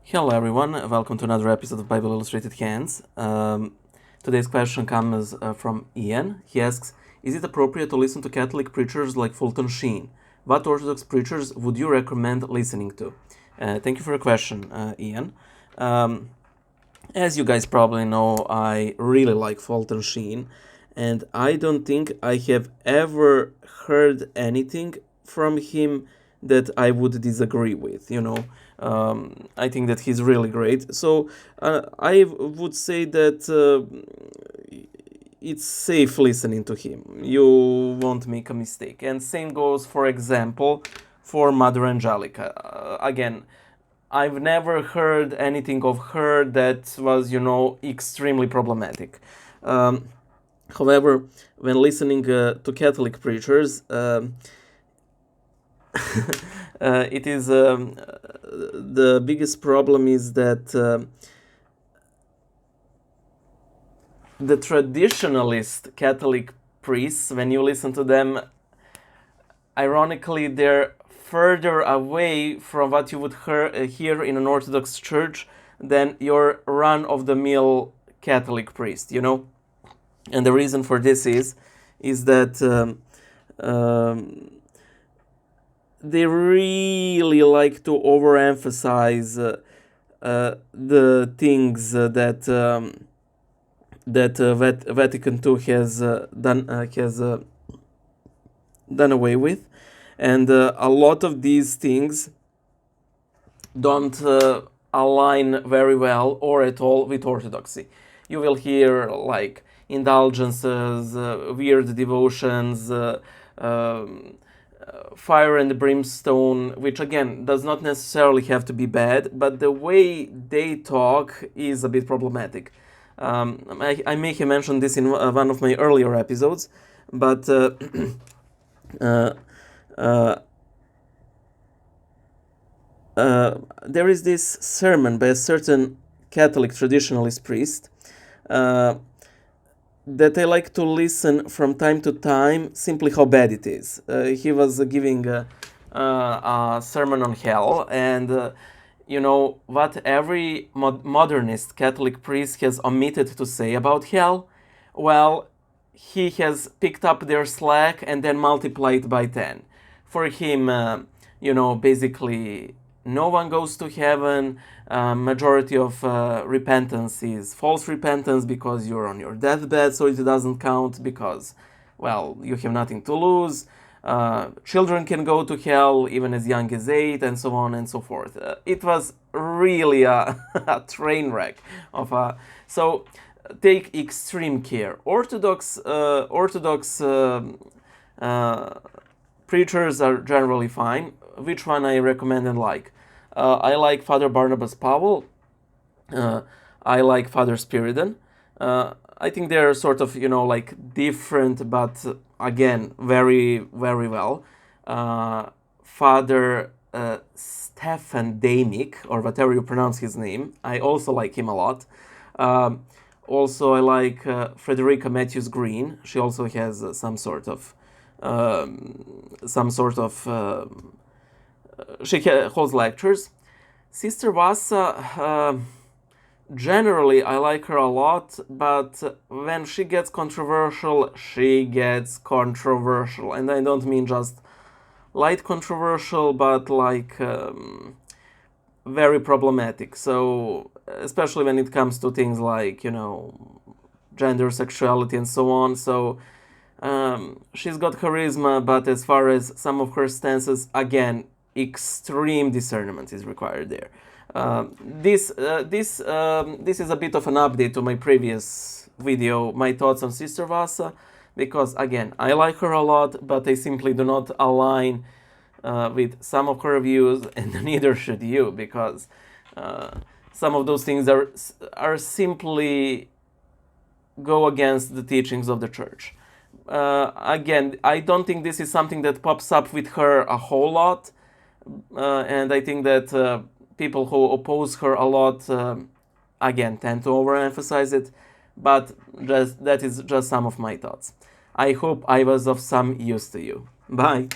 Hello everyone, welcome to another episode of Bible Illustrated Hands. Today's question comes from Ian. He asks, is it appropriate to listen to Catholic preachers like Fulton Sheen? What Orthodox preachers would you recommend listening to? Thank you for your question, Ian. As you guys probably know, I really like Fulton Sheen, and I don't think I have ever heard anything from him that I would disagree with, I think that he's really great. So I would say that it's safe listening to him. You won't make a mistake. And same goes, for example, for Mother Angelica. Again, I've never heard anything of her that was, extremely problematic. However, when listening to Catholic preachers, it is the biggest problem is that the traditionalist Catholic priests, when you listen to them, ironically, they're further away from what you would hear in an Orthodox church than your run-of-the-mill Catholic priest, And the reason for this is that they really like to overemphasize the things that Vatican II has done away with, and a lot of these things don't align very well or at all with Orthodoxy. You will hear like indulgences, weird devotions, fire and brimstone, which again does not necessarily have to be bad, but the way they talk is a bit problematic. I may have mentioned this in one of my earlier episodes, but there is this sermon by a certain Catholic traditionalist priest that I like to listen from time to time, simply how bad it is. He was giving a sermon on hell, and what every modernist Catholic priest has omitted to say about hell? Well, he has picked up their slack and then multiplied by 10. For him, basically, no one goes to heaven. Majority of repentance is false repentance because you're on your deathbed, so it doesn't count because, well, you have nothing to lose. Children can go to hell even as young as 8, and so on and so forth. It was really a train wreck of so take extreme care. Orthodox preachers are generally fine. Which one I recommend and like? I like Father Barnabas Powell. I like Father Spiridon. I think they're sort of, different, but again, very, very well. Father Stefan Damick, or whatever you pronounce his name, I also like him a lot. Also, I like Frederica Matthews Green. She also has some sort of she holds lectures. Sister Vasa, generally I like her a lot, but when she gets controversial, and I don't mean just light controversial, but like very problematic. So especially when it comes to things like gender, sexuality, and so on. So she's got charisma, but as far as some of her stances, again, extreme discernment is required there. This is a bit of an update to my previous video, my thoughts on Sister Vasa, because again, I like her a lot, but I simply do not align with some of her views, and neither should you, because some of those things are simply go against the teachings of the church. Again, I don't think this is something that pops up with her a whole lot, and I think that people who oppose her a lot, again, tend to overemphasize it, but that is just some of my thoughts. I hope I was of some use to you. Bye!